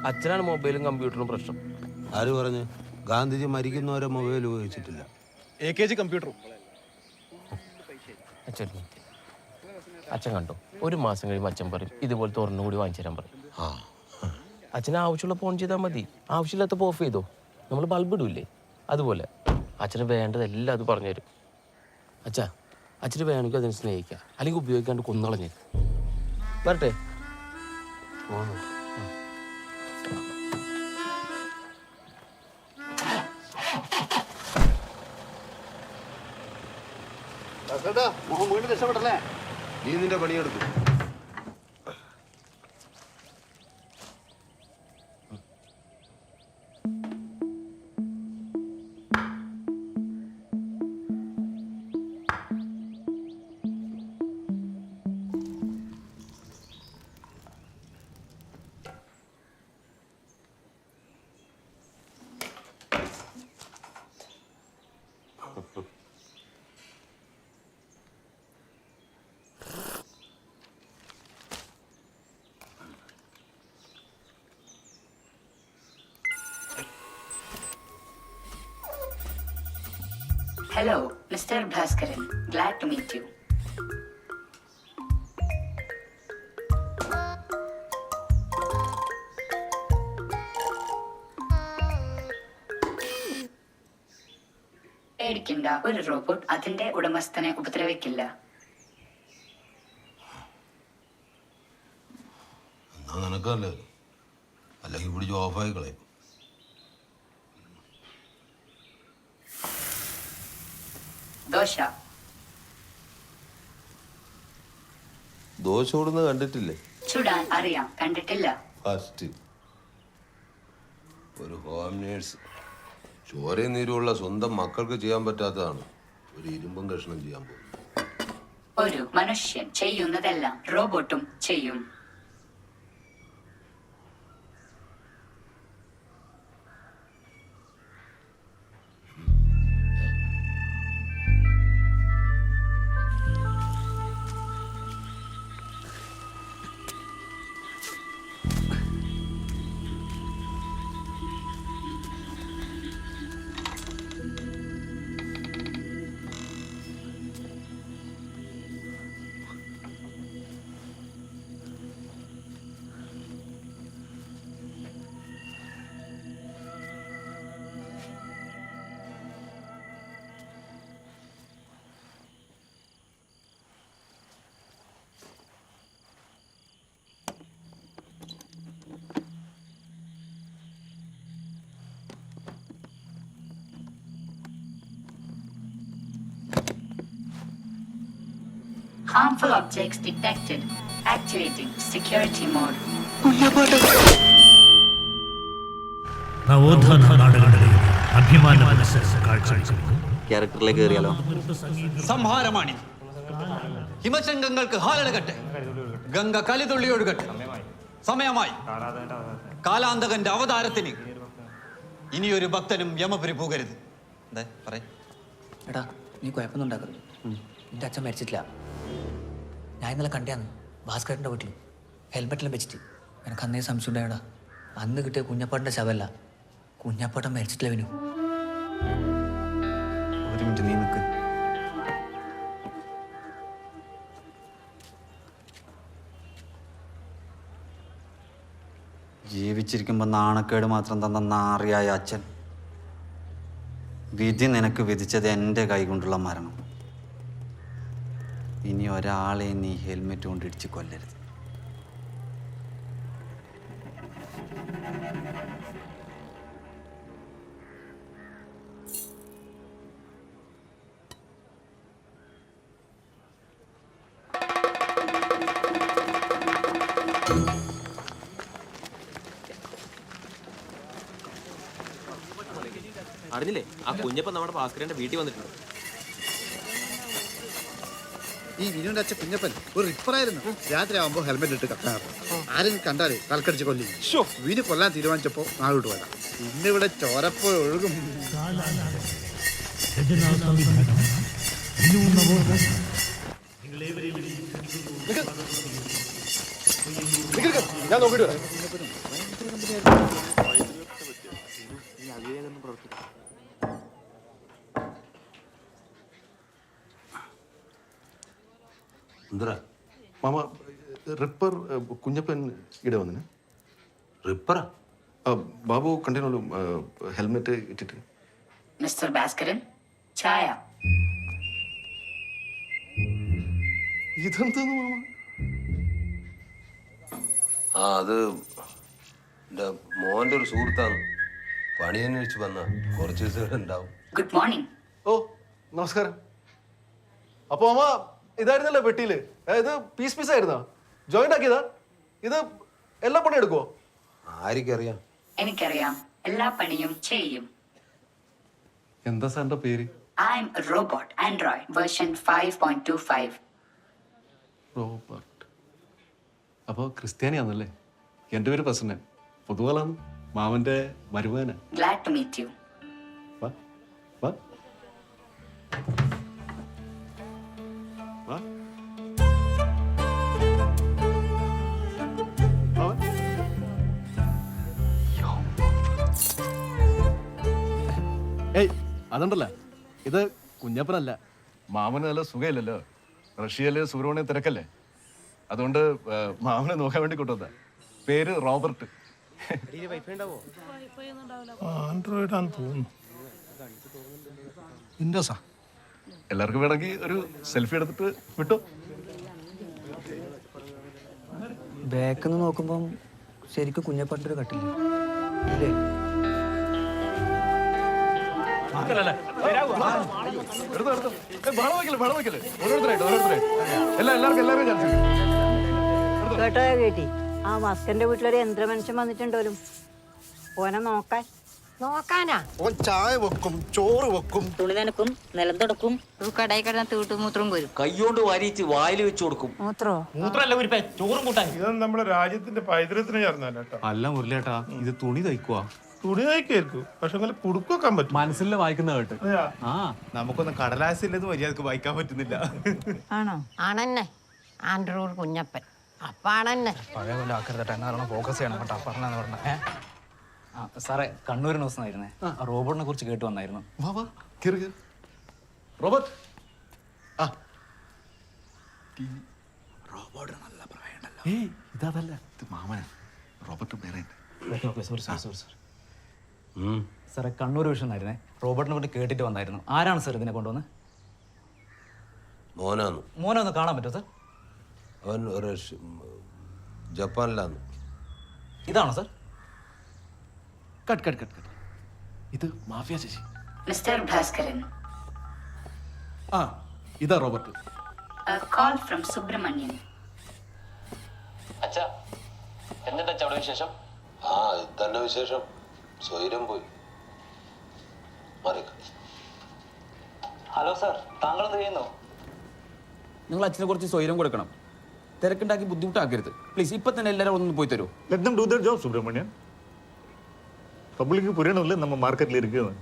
അച്ഛനാണ് മൊബൈലും കമ്പ്യൂട്ടറും പ്രശ്നം. ആര് പറഞ്ഞു? ഗാന്ധിജി മരിക്കുന്നവരെ മൊബൈൽ ഉപയോഗിച്ചിട്ടില്ല. AKG കമ്പ്യൂട്ടറും. അച്ഛൻ കണ്ടോ, ഒരു മാസം കഴിയുമ്പോൾ അച്ഛൻ പറയും ഇതുപോലത്തെ ഒരെണ്ണം കൂടി വാങ്ങിച്ചു തരാൻ പറയും. അച്ഛന് ആവശ്യമുള്ള ഫോൺ ചെയ്താൽ മതി, ആവശ്യമില്ലാത്തപ്പോൾ ഓഫ് ചെയ്തോ. നമ്മൾ ബൾബ് ഇടൂല്ലേ, അതുപോലെ അച്ഛന് വേണ്ടതെല്ലാം അത് പറഞ്ഞു തരും. അച്ഛന് വേണമെങ്കിൽ അതിനെ സ്നേഹിക്കുക, അല്ലെങ്കിൽ ഉപയോഗിക്കാണ്ട് കൊന്നുകളഞ്ഞു. വരട്ടെ. രക്ഷപ്പെട്ടല്ലേ? നീ നിന്റെ പണിയെടുക്കും. Hello, Mr. Bhaskaran. Glad to meet you. പേടിക്കണ്ട, ഒരു റോബോട്ട് അതിന്റെ ഉടമസ്ഥനെ ഉപദ്രവിക്കില്ല. നിനക്കല്ലേ, അല്ലെങ്കിൽ പിടിച്ച് ഓഫായി കളയും. ദോശ ഓടുന്നത് കണ്ടിട്ടില്ലേ? ചുടാൻ അറിയാം, കണ്ടിട്ടില്ല. ഫസ്റ്റ് ഒരു ഹോം നേഴ്സ് ചോരയും നീരുമുള്ള സ്വന്തം മക്കൾക്ക് ചെയ്യാൻ പറ്റാത്തതാണ് ഒരു ഇരുമ്പും കഷ്ണം ചെയ്യാൻ പോകുന്നത്. ഒരു മനുഷ്യൻ ചെയ്യുന്നതെല്ലാം റോബോട്ടും ചെയ്യും. Harmful objects detected. Activating security mode. നവോത്ഥാന നാടകങ്ങളിൽ അഭിമാന കാഴ്ചവെക്കുന്നു. ക്യാരക്ടറിലേക്ക് കയറിയാലോ? സംഹാരമാണി ഹിമശൃംഗങ്ങൾക്ക് ഹാലടകട്ടെ, ഗംഗ കലിതുള്ളി ഒഴുകട്ടെ. സമയമായി. കാലാന്തകന്റെ അവതാരത്തിന് ഇനിയൊരു ഭക്തനും യമപുരി പോകരുത്. എന്താ പറയ? എടാ, നീ കുഴപ്പമൊന്നും ഉണ്ടാക്കരുത്. എൻ്റെ അച്ഛൻ മരിച്ചിട്ടില്ല. ഞാൻ ഇന്നലെ കണ്ടാന്ന് ഭാസ്കരൻ്റെ വീട്ടിൽ ഹെൽമെറ്റിലും വെച്ചിട്ട്. എനിക്ക് അന്നേ സംശയം ഉണ്ടായടാ, അന്ന് കിട്ടിയ കുഞ്ഞപ്പാട്ടിൻ്റെ ശവല്ല, കുഞ്ഞപ്പാട്ടൻ മരിച്ചിട്ടില്ല. വിനു, ഒരു മിനിറ്റ് നീ നിൽക്ക്. ജീവിച്ചിരിക്കുമ്പോൾ നാണക്കേട് മാത്രം തന്ന നാറിയായ അച്ഛൻ, വിധി നിനക്ക് വിധിച്ചത് എൻ്റെ കൈകൊണ്ടുള്ള മരണം. ഇനി ഒരാളെ നീ ഹെൽമെറ്റ് കൊണ്ട് ഇടിച്ച് കൊല്ലരുത്. അറിഞ്ഞില്ലേ, ആ കുഞ്ഞപ്പം നമ്മുടെ ഭാസ്കരന്റെ വീട്ടിൽ വന്നിട്ടുണ്ട്. ഈ വിനുവിന്റെ അച്ഛൻ കുഞ്ഞപ്പൻ ഒരു റിപ്പറായിരുന്നു. രാത്രി ആവുമ്പോ ഹെൽമെറ്റ് ഇട്ട് കത്താറ്. ആരും കണ്ടാലേ തലക്കടിച്ച് കൊല്ലി. വിനു കൊല്ലാൻ തീരുമാനിച്ചപ്പോ നാളോട്ട് പോയതാ. ഇന്നിവിടെ ചോരപ്പോ ഒഴുകും. ഞാൻ നോക്കിട്ട് വരാം. എന്താ മാമ റിപ്പർ കുഞ്ഞപ്പൻ ഇവിടെ വന്നിന് റിപ്പറാ? ബാബു കണ്ടിനോളൂ ഹെൽമെറ്റ് ഇട്ടിട്ട്. മിസ്റ്റർ ഭാസ്കരൻ, ചായ. ഇതെന്താന്ന് മാമ? ആ അത് എൻ്റെ മോൻ്റെ ഒരു സുഹൃത്താണ്. പണി അന്വേഷിച്ച് വന്ന കുറച്ച് ദിവസം ഇവിടെ ഉണ്ടാവും. Good morning. ഓ നമസ്കാരം. അപ്പൊ മാമ ഇതായിരുന്നല്ലോ പെട്ടിയില്, ഇത് പീസ് ആയിരുന്നാ ജോയിന്റ് ആക്കിയതാ? ഇത് എല്ലാ പണി എടുക്കുവോ? ആർക്കറിയാം? എനിക്കറിയാം, എല്ലാ പണിയും ചെയ്യും. എന്താ സാറിന്റെ പേര്? I M robot Android version 5.25. Robert. അപ്പൊ ക്രിസ്ത്യാനിയാന്നല്ലേ? എൻ്റെ പേര് പ്രസന്നൻ. പൊതുവാളാണ്, മാമന്റെ മരുമകനാ. Glad to meet you. വാ വാ വാ. ഏയ് അതുണ്ടല്ല, ഇത് കുഞ്ഞപ്പനല്ല. മാമന് നല്ല സുഖമില്ലല്ലോ, റഷ്യയില് സുബ്രഹ്മണ്യം തിരക്കല്ലേ, അതുകൊണ്ട് മാമനെ നോക്കാൻ വേണ്ടി കൊണ്ടുവന്ന. പേര് റോബർട്ട്. ആൻഡ്രോയിഡ് ആണെന്ന് തോന്നുന്നു. വിൻഡോസാ. എല്ലാവർക്കും വേണമെങ്കിൽ ഒരു സെൽഫി എടുത്തിട്ട് വിട്ടോ. ബാക്കിൽ നിന്ന് നോക്കുമ്പം ശരിക്കും കുഞ്ഞപ്പൻ്റെ ഒരു കട്ടില്ല അല്ലേ? കേട്ടോ കേട്ടി, ആ മസ്കന്റെ വീട്ടിലൊരു യന്ത്രമനുഷ്യൻ വന്നിട്ടുണ്ടോലും ഓനെ നോക്കാനാ. ഓൻ ചായ വെക്കും, ചോറ് വെക്കും, തുണി നനക്കും, നിലം തുടക്കും, കടയിൽ കിടന്ന തീട്ടുമൂത്രം വരും. കൈയോണ്ട് വാരിച്ച് വായിൽ വെച്ച് കൊടുക്കും. മൂത്രോ? ഇതൊന്നും നമ്മുടെ രാജ്യത്തിന്റെ പൈതൃകത്തിന് ചേർന്നല്ല കേട്ടോ. അല്ല മുരളിയേട്ടാ, ഇത് തുണി തയ്ക്കുവാ. തുണി നയിക്കായിരിക്കും, പക്ഷെ അങ്ങനെ കുടുക്കൊക്കാൻ പറ്റും. മനസ്സിൽ വായിക്കുന്ന കേട്ട്. ആ നമുക്കൊന്നും കടലാസില്ലെന്ന് മര്യാദക്ക് വായിക്കാൻ പറ്റുന്നില്ല. ആണോ? ആണെന്നെ ആൻഡ്രോയിഡ് കുഞ്ഞപ്പൻ. അപ്പാണെന്നെ പഴയ പോലെ ആക്കരുതട്ടെ, എന്നാ ഫോക്കസ് ചെയ്യണം കേട്ടോ. പറഞ്ഞേ സാറേ, കണ്ണൂർ ന്യൂസ് ആയിരുന്നേ, റോബോട്ടിനെ കുറിച്ച് കേട്ട് വന്നായിരുന്നു. വാ വാ കേറ് കേറ്. റോബർട്ട്. ആ റോബോട്ടിന് നല്ല പ്രായമുണ്ടല്ലോ. ഏയ് ഇതല്ല, ഇത് മാമനാ. റോബർട്ട് വേറെ. സാറേ, കണ്ണൂർ വിഷൻ ആയിരുന്നേ, റോബോട്ടിനെ കൊണ്ട് കേട്ടിട്ട് വന്നായിരുന്നു. ആരാണ് സാർ ഇതിനെ കൊണ്ടുവന്ന്? മോനാന്ന്. മോനെ ഒന്ന് കാണാൻ പറ്റുമോ സാർ? അവൻ ഒരു ജപ്പാനിലാന്ന്. ഇതാണോ sir? Cut cut cut cut. ഇത് മാഫിയ ചേച്ചി. മിസ്റ്റർ ഭാസ്കരൻ, ആ ഇതാ Robert. a call from Subrahmanyan. അച്ഛാ, എന്നിട്ട് അവിടെ വിശേഷം? ആ ഇത് തന്നെ വിശേഷം. സ്വൈരം പോയി. മാറിക്ക. ഹലോ സാർ, താങ്കൾ എന്ത് ചെയ്യുന്നു? നിങ്ങൾ അച്ഛനെ കുറച്ച് സ്വൈരം കൊടുക്കണം. തിരക്കുണ്ടാക്കി ബുദ്ധിമുട്ടാക്കരുത് പ്ലീസ്. ഇപ്പൊ തന്നെ എല്ലാവരും ഒന്ന് പോയി തരൂ. Let them do their job, Subrahmanyan. Public പുரியணும்ல நம்ம மார்க்கெட்ல இருக்குன்னு.